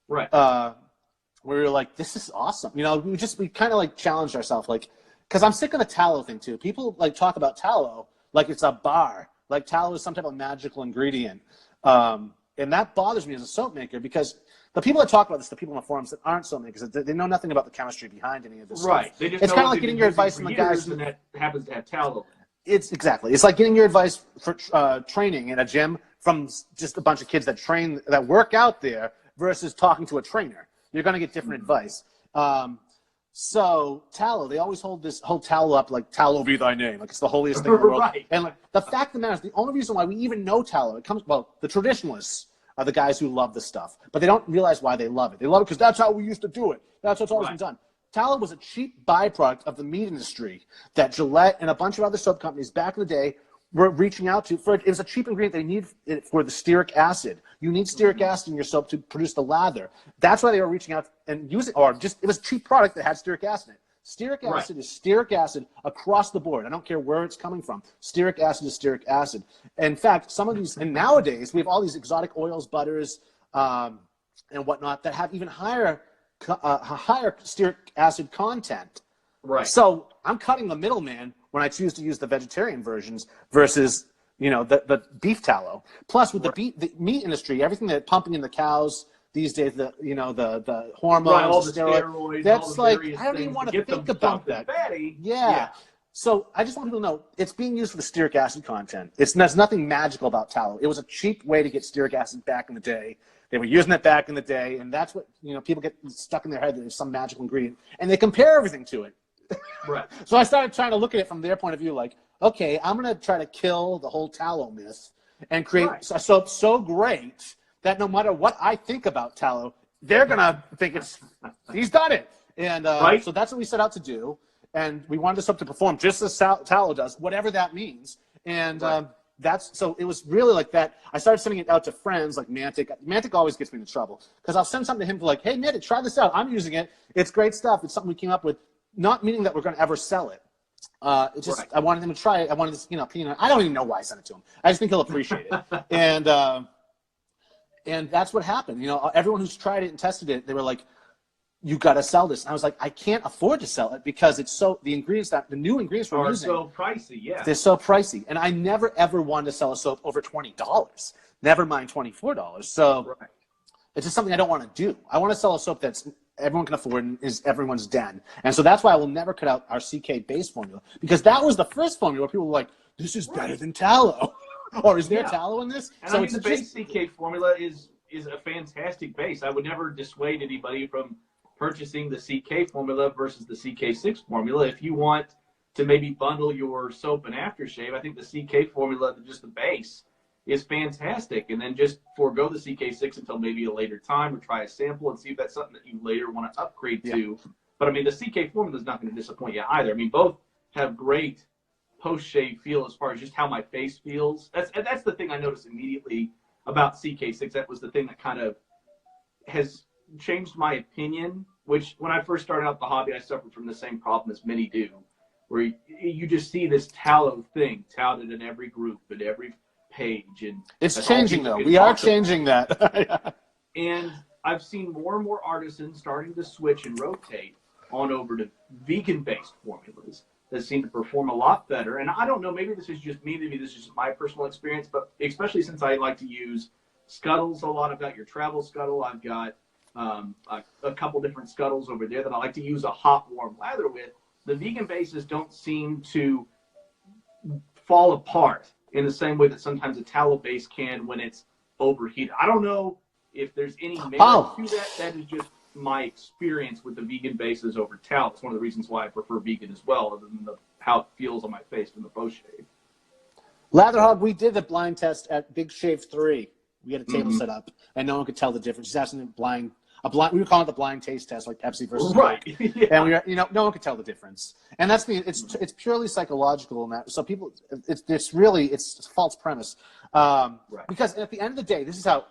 Right. Where we were like, this is awesome. We kind of like challenged ourselves, like, because I'm sick of the tallow thing too. People like talk about tallow like it's a bar, like tallow is some type of magical ingredient. And that bothers me as a soap maker because the people that talk about this, the people in the forums that aren't soap makers, they know nothing about the chemistry behind any of this stuff. It's kind of like getting your advice from the guys that happens to have tallow. It's like getting your advice for training in a gym from just a bunch of kids that work out there versus talking to a trainer. You're going to get different advice. So tallow, they always hold tallow up like tallow be thy name, like it's the holiest thing in the world. Right. And like the fact of the matter is, the only reason why we even know tallow, the traditionalists are the guys who love the stuff, but they don't realize why they love it. They love it because that's how we used to do it. That's what's always been done. Tallow was a cheap byproduct of the meat industry that Gillette and a bunch of other soap companies back in the day were reaching out to. It was a cheap ingredient they need for the stearic acid. You need stearic acid in your soap to produce the lather. That's why they were reaching out and using, it was a cheap product that had stearic acid in it. Stearic acid is stearic acid across the board. I don't care where it's coming from. Stearic acid is stearic acid. In fact, some of these, and nowadays we have all these exotic oils, butters, and whatnot that have even higher stearic acid content. Right. So I'm cutting the middleman when I choose to use the vegetarian versions versus the beef tallow. Plus, with the meat industry, everything they're pumping in the cows these days, the hormones, all the steroids, that's all the like various I don't even things want to to get think them about stuffed and that. Fatty. Yeah. So I just want people to know it's being used for the stearic acid content. There's nothing magical about tallow. It was a cheap way to get stearic acid back in the day. They were using it back in the day, and that's what people get stuck in their head that there's some magical ingredient, and they compare everything to it. Right. So I started trying to look at it from their point of view, like, okay, I'm going to try to kill the whole tallow myth and create a soap so great that no matter what I think about tallow, they're going to think he's done it. And so that's what we set out to do. And we wanted the soap to perform just as tallow does, whatever that means. And so it was really like that. I started sending it out to friends like Mantic. Mantic always gets me into trouble because I'll send something to him like, hey, Mantic, try this out. I'm using it. It's great stuff. It's something we came up with, not meaning that we're going to ever sell it. It's just I wanted him to try it. I wanted this, opinion. I don't even know why I sent it to him. I just think he'll appreciate it. And that's what happened. Everyone who's tried it and tested it, they were like, you got to sell this. And I was like, I can't afford to sell it because the new ingredients we're using are so pricey. Yeah, they're so pricey. And I never ever wanted to sell a soap over $20. Never mind $24. So it's just something I don't want to do. I want to sell a soap that's everyone can afford and is everyone's den. And so that's why I will never cut out our CK base formula because that was the first formula where people were like, this is better than tallow. Or is there tallow in this? And so the base CK formula is a fantastic base. I would never dissuade anybody from purchasing the CK formula versus the CK6 formula. If you want to maybe bundle your soap and aftershave, I think the CK formula, just the base, is fantastic. And then just forego the CK6 until maybe a later time or try a sample and see if that's something that you later want to upgrade to. But I mean, the CK formula is not going to disappoint you either. I mean, both have great post-shave feel as far as just how my face feels. That's the thing I noticed immediately about CK6. That was the thing that kind of has changed my opinion which when I first started out the hobby, I suffered from the same problem as many do, where you just see this tallow thing touted in every group and every page. And it's changing, though. We are changing that. And I've seen more and more artisans starting to switch and rotate on over to vegan-based formulas that seem to perform a lot better. And I don't know, maybe this is just me, maybe this is just my personal experience, but especially since I like to use scuttles a lot. I've got your travel scuttle. I've got a couple different scuttles over there that I like to use a hot, warm lather with. The vegan bases don't seem to fall apart in the same way that sometimes a tallow base can when it's overheated. I don't know if there's any merit to that. That is just my experience with the vegan bases over tallow. It's one of the reasons why I prefer vegan as well, other than how it feels on my face from the post shave. Latherhog, we did the blind test at Big Shave 3. We had a table set up, and no one could tell the difference. Just asking we were calling it the blind taste test, like Pepsi versus Coke. Yeah. And we were, no one could tell the difference. And that's it's purely psychological in that. So people, it's a false premise. Because at the end of the day, this is how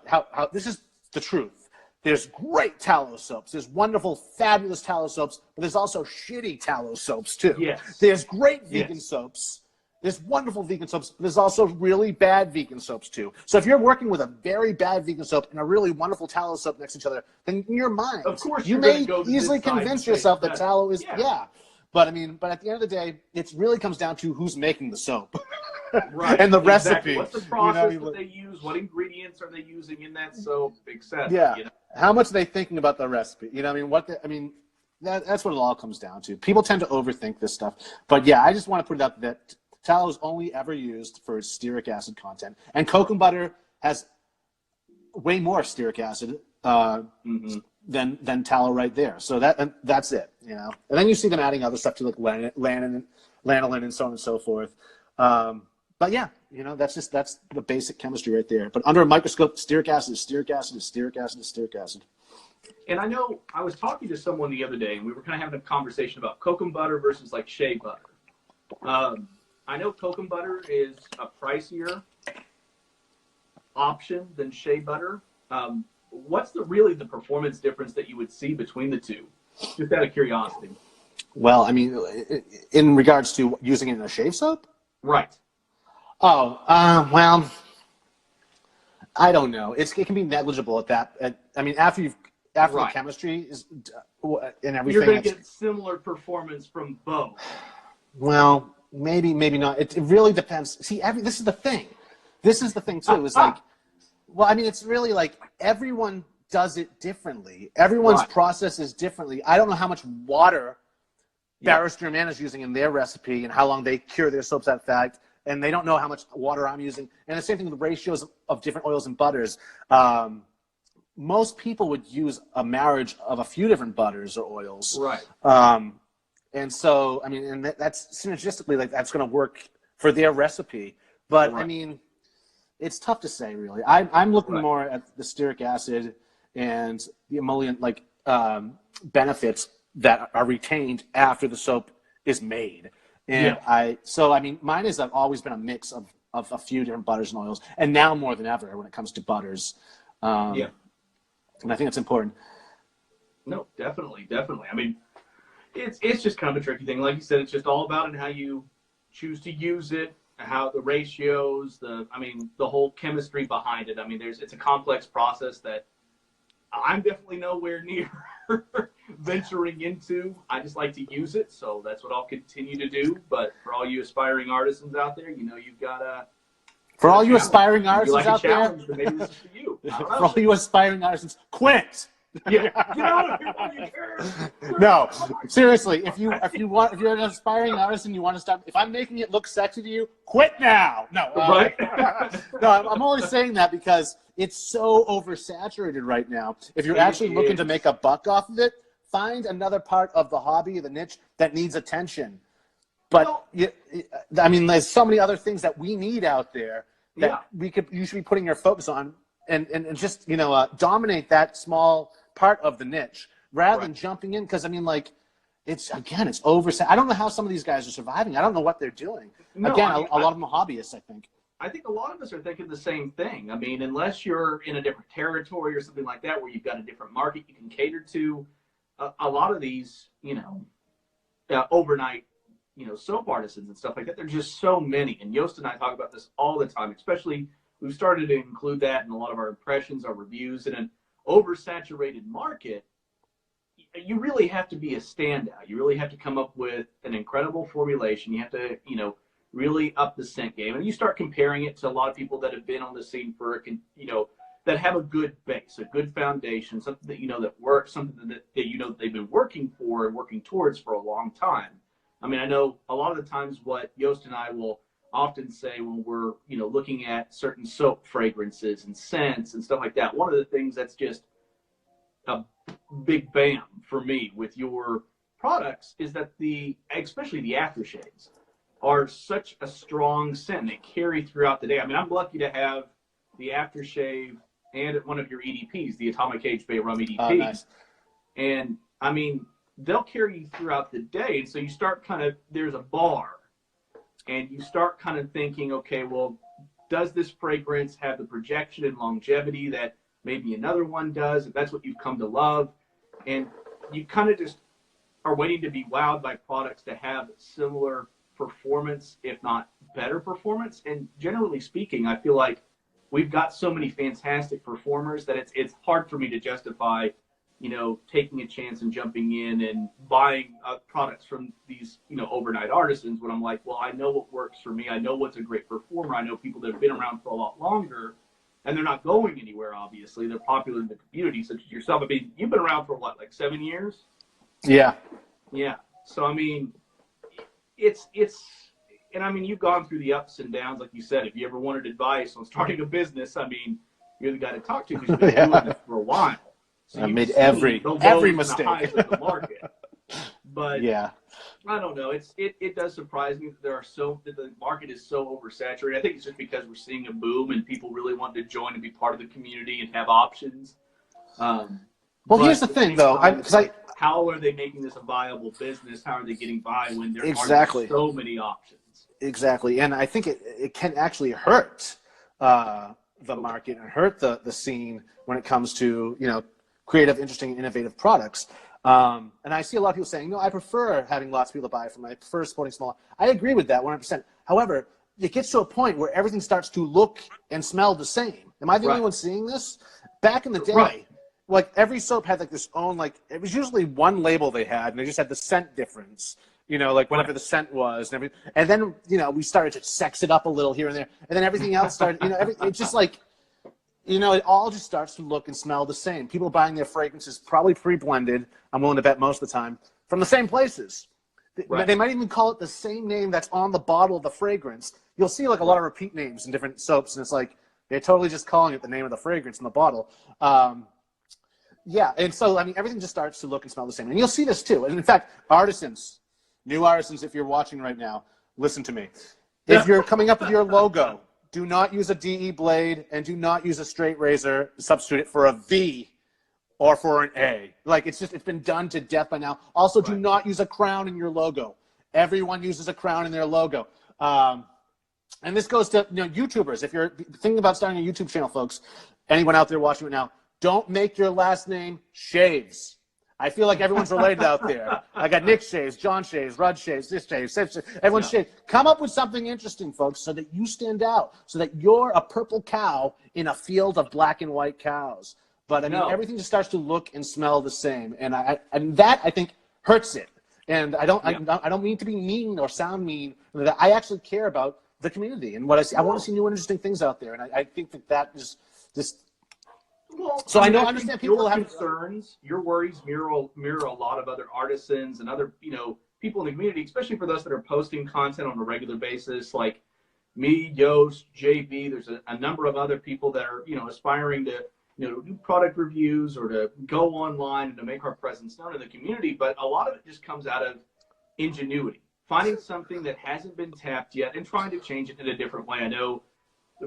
this is the truth. There's great tallow soaps. There's wonderful, fabulous tallow soaps, but there's also shitty tallow soaps too. Yes. There's great vegan soaps. There's wonderful vegan soaps, but there's also really bad vegan soaps too. So if you're working with a very bad vegan soap and a really wonderful tallow soap next to each other, then in your mind, of course you may easily convince yourself that tallow is But at the end of the day, it really comes down to who's making the soap. Right. And the exactly. recipe. What's the process that they use? What ingredients are they using in that soap, etc. Yeah. How much are they thinking about the recipe? That's what it all comes down to. People tend to overthink this stuff. But yeah, I just want to put it out that tallow is only ever used for its stearic acid content. And cocoa butter has way more stearic acid than tallow right there. So that's it, And then you see them adding other stuff to like lanolin and so on and so forth. But yeah, that's the basic chemistry right there. But under a microscope, stearic acid is stearic acid is stearic acid is stearic acid. And I know I was talking to someone the other day, and we were kind of having a conversation about cocoa butter versus like shea butter. I know cocoa butter is a pricier option than shea butter. What's really the performance difference that you would see between the two? Just out of curiosity. Well, in regards to using it in a shave soap? Right. Oh, well, I don't know. It can be negligible at that. After the chemistry is and everything. You're going to get similar performance from both. Well, maybe not. It really depends. See, this is the thing. This is the thing too. Is like, it's really like everyone does it differently. Everyone's process is differently. I don't know how much water Barrister Man is using in their recipe and how long they cure their soaps at fact. And they don't know how much water I'm using. And the same thing with the ratios of different oils and butters. Most people would use a marriage of a few different butters or oils. Right. And so, and that's synergistically, like, that's going to work for their recipe. But, it's tough to say, really. I'm looking more at the stearic acid and the emollient, benefits that are retained after the soap is made. And mine has always been a mix of a few different butters and oils, and now more than ever when it comes to butters. And I think it's important. No, definitely. It's just kind of a tricky thing. Like you said, it's just all about how you choose to use it, how the ratios, the whole chemistry behind it. It's a complex process that I'm definitely nowhere near venturing into. I just like to use it, so that's what I'll continue to do. But for all you aspiring artisans out there, you've got to. For all you aspiring artisans out there, maybe this is for you. For all you aspiring artisans, quit. Get out of here while you can. No, seriously, if you're an aspiring artist and you want to start, if I'm making it look sexy to you, quit now. No, no, I'm only saying that because it's so oversaturated right now. If you're actually looking to make a buck off of it, find another part of the hobby, the niche that needs attention. But there's so many other things that we need out there that you should be putting your focus on, and just dominate that small part of the niche rather than jumping in, because it's oversaturated. I don't know how some of these guys are surviving. I don't know what they're doing. A lot of them are hobbyists, I think. I think a lot of us are thinking the same thing. Unless you're in a different territory or something like that where you've got a different market you can cater to, a lot of these, overnight, soap artisans and stuff like that, there's just so many. And Yost and I talk about this all the time, especially we've started to include that in a lot of our impressions, our reviews. In an oversaturated market, you really have to be a standout. You really have to come up with an incredible formulation. You have to, really up the scent game. And you start comparing it to a lot of people that have been on the scene for, that have a good base, a good foundation, something that, that works, something that they've been working for and working towards for a long time. I mean, I know a lot of the times what Yost and I will often say when we're, looking at certain soap fragrances and scents and stuff like that, one of the things that's just a big bam for me with your products is that especially the aftershaves are such a strong scent. They carry throughout the day. I mean, I'm lucky to have the aftershave and one of your EDPs, the Atomic Age Bay Rum EDP. Oh, nice. And I mean, they'll carry you throughout the day. And so you start there's a bar and you start kind of thinking, okay, well, does this fragrance have the projection and longevity that maybe another one does? If that's what you've come to love. And you kind of just are waiting to be wowed by products that have similar performance, if not better performance. And generally speaking, I feel like we've got so many fantastic performers that it's hard for me to justify, taking a chance and jumping in and buying products from these, overnight artisans when I'm like, well, I know what works for me. I know what's a great performer. I know people that have been around for a lot longer and they're not going anywhere. Obviously, they're popular in the community, such as yourself. I mean, you've been around for what, like 7 years? Yeah. Yeah. So, I mean, and I mean, you've gone through the ups and downs, like you said. If you ever wanted advice on starting a business, I mean, you're the guy to talk to because you've been doing this for a while. So I made every mistake. Of the market. But yeah, I don't know. It does surprise me that the market is so oversaturated. I think it's just because we're seeing a boom and people really want to join and be part of the community and have options. Well, here's the thing, though, how are they making this a viable business? How are they getting by when there exactly. are so many options? Exactly, and I think it can actually hurt the market and hurt the scene when it comes to creative, interesting, innovative products. And I see a lot of people saying, no, I prefer having lots of people to buy from. I prefer supporting small. I agree with that 100%. However, it gets to a point where everything starts to look and smell the same. Am I the only one seeing this? Back in the day, like every soap had like this own, like it was usually one label they had, and they just had the scent difference. Like whatever the scent was and everything. And then, we started to sex it up a little here and there. And then everything else started, it's just like, it all just starts to look and smell the same. People buying their fragrances probably pre-blended, I'm willing to bet most of the time, from the same places. They might even call it the same name that's on the bottle of the fragrance. You'll see like a lot of repeat names in different soaps, and it's like they're totally just calling it the name of the fragrance in the bottle. Yeah, and so, I mean, everything just starts to look and smell the same. And you'll see this too. And in fact, artisans, new artisans, if you're watching right now, listen to me. If you're coming up with your logo, do not use a DE blade and do not use a straight razor. Substitute it for a V or for an A. Like, it's been done to death by now. Also, do not use a crown in your logo. Everyone uses a crown in their logo. And this goes to YouTubers. If you're thinking about starting a YouTube channel, folks, anyone out there watching it now, don't make your last name Shaves. I feel like everyone's related out there. I got Nick Shaves, John Shaves, Rud Shaves, this Shaves, everyone Shaves. Come up with something interesting, folks, so that you stand out, so that you're a purple cow in a field of black and white cows. But I mean, everything just starts to look and smell the same, and that I think hurts it. And I don't mean to be mean or sound mean. I actually care about the community and what I see. I want to see new and interesting things out there, and I think that is just. Well, so I understand people your have concerns, your worries mirror a lot of other artisans and other people in the community, especially for those that are posting content on a regular basis, like me, Yost, JB. There's a number of other people that are aspiring to do product reviews or to go online and to make our presence known in the community. But a lot of it just comes out of ingenuity, finding something that hasn't been tapped yet and trying to change it in a different way. I know.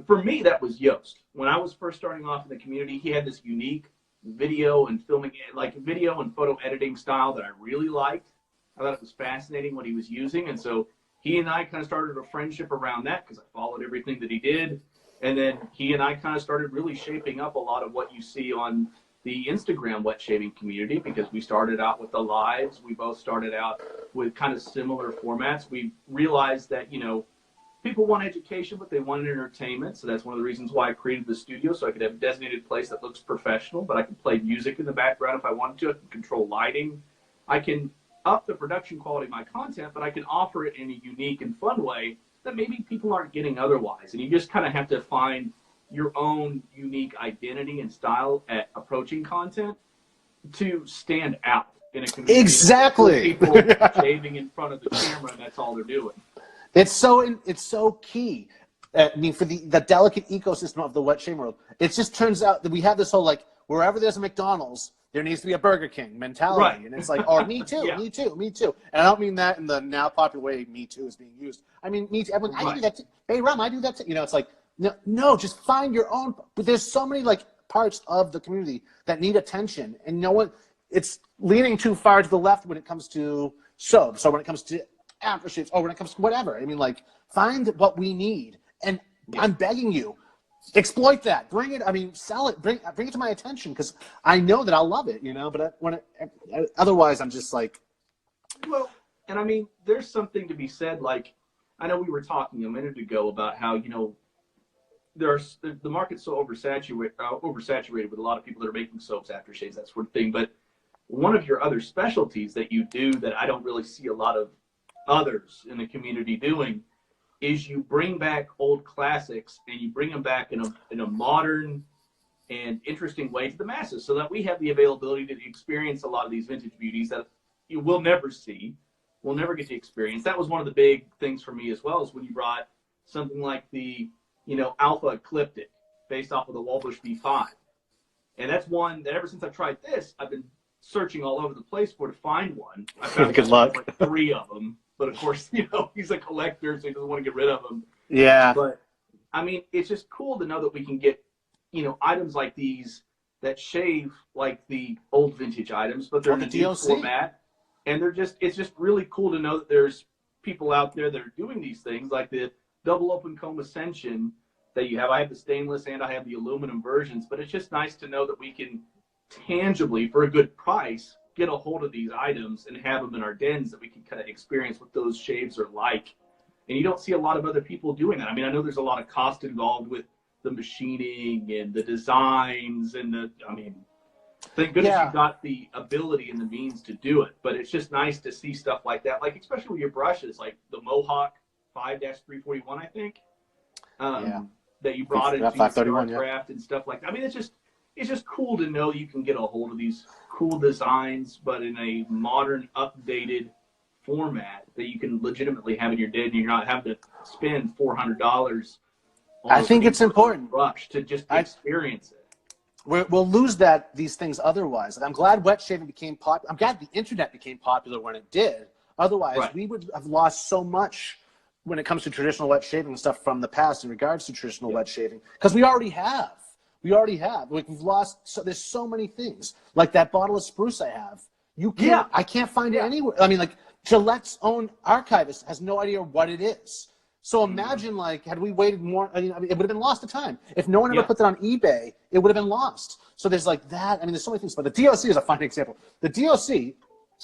For me, that was Yost. When I was first starting off in the community, he had this unique video and filming, like video and photo editing style that I really liked. I thought it was fascinating what he was using. And so he and I kind of started a friendship around that because I followed everything that he did. And then he and I kind of started really shaping up a lot of what you see on, the Instagram wet shaving community, because we started out with the lives. We both started out with kind of similar formats. We realized that, you know, people want education, but they want entertainment. So that's one of the reasons why I created the studio, so I could have a designated place that looks professional, but I can play music in the background if I wanted to. I can control lighting. I can up the production quality of my content, but I can offer it in a unique and fun way that maybe people aren't getting otherwise. And you just kind of have to find your own unique identity and style at approaching content to stand out in a community. Exactly. People shaving in front of the camera, and that's all they're doing. It's so key. I mean, for the delicate ecosystem of the wet shaving world, it just turns out that we have this whole, like, wherever there's a McDonald's, there needs to be a Burger King mentality. Right. And it's like, oh, me too, Yeah. me too, me too. And I don't mean that in the now popular way me too is being used. I mean, me too. Everyone, I do that too. Hey, Rum, I do that too. You know, it's like, no, just find your own. But there's so many, like, parts of the community that need attention. And no one, it's leaning too far to the left when it comes to soaps, or when it comes to aftershaves, or when it comes to whatever. I mean, like, find what we need. And I'm begging you, exploit that. Bring it. I mean, sell it. Bring it to my attention, because I know that I'll love it. You know, but otherwise, I'm just like. Well, and I mean, there's something to be said. Like, I know we were talking a minute ago about how, you know, the market's so oversaturated with a lot of people that are making soaps, aftershaves, that sort of thing. But one of your other specialties that you do that I don't really see a lot of others in the community doing is you bring back old classics, and you bring them back in a modern and interesting way to the masses, so that we have the availability to experience a lot of these vintage beauties that you will never see, will never get to experience. That was one of the big things for me as well, is when you brought something like the, you know, Alpha Ecliptic based off of the Walbush V5. And that's one that ever since I've tried this, I've been searching all over the place to find one. I found Good luck. like 3 of them. But of course, you know, he's a collector, so he doesn't want to get rid of them. Yeah. But I mean, it's just cool to know that we can get, you know, items like these that shave like the old vintage items, but they're in a new format. And it's just really cool to know that there's people out there that are doing these things, like the double open comb Ascension that you have. I have the stainless and I have the aluminum versions, but it's just nice to know that we can tangibly, for a good price, get a hold of these items and have them in our dens, that we can kind of experience what those shaves are like. And you don't see a lot of other people doing that. I mean, I know there's a lot of cost involved with the machining and the designs and I mean, thank goodness you've got the ability and the means to do it. But it's just nice to see stuff like that, like especially with your brushes, like the Mohawk 5-341, I think, that you brought into Starcraft and stuff like that. I mean, it's just cool to know you can get a hold of these cool designs, but in a modern, updated format that you can legitimately have in your den, and you're not having to spend $400 on I think it's important brush to just experience it. We'll lose these things otherwise. And I'm glad wet shaving became popular. I'm glad the internet became popular when it did. Otherwise, we would have lost so much when it comes to traditional wet shaving and stuff from the past in regards to traditional wet shaving, because we already have. Like, we've lost. So there's so many things. Like that bottle of spruce I have. You can't. I can't find it anywhere. I mean, like, Gillette's own archivist has no idea what it is. So imagine, like, had we waited more, I mean, it would have been lost to time. If no one ever put that on eBay, it would have been lost. So there's like that. I mean, there's so many things. But the DOC is a fine example. The DOC,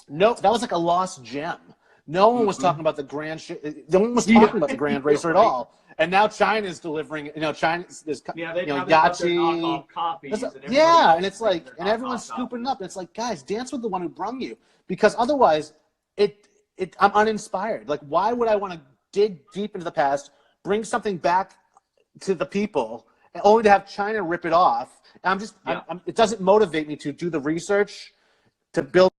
that was like a lost gem. No one was talking about the grand. No one was talking about the Grand Racer at all. And now China's delivering. You know, China's Yachi. Copies. And it's like, and everyone's scooping it up. And it's like, guys, dance with the one who brung you, because otherwise, I'm uninspired. Like, why would I want to dig deep into the past, bring something back to the people, and only to have China rip it off? And it doesn't motivate me to do the research to build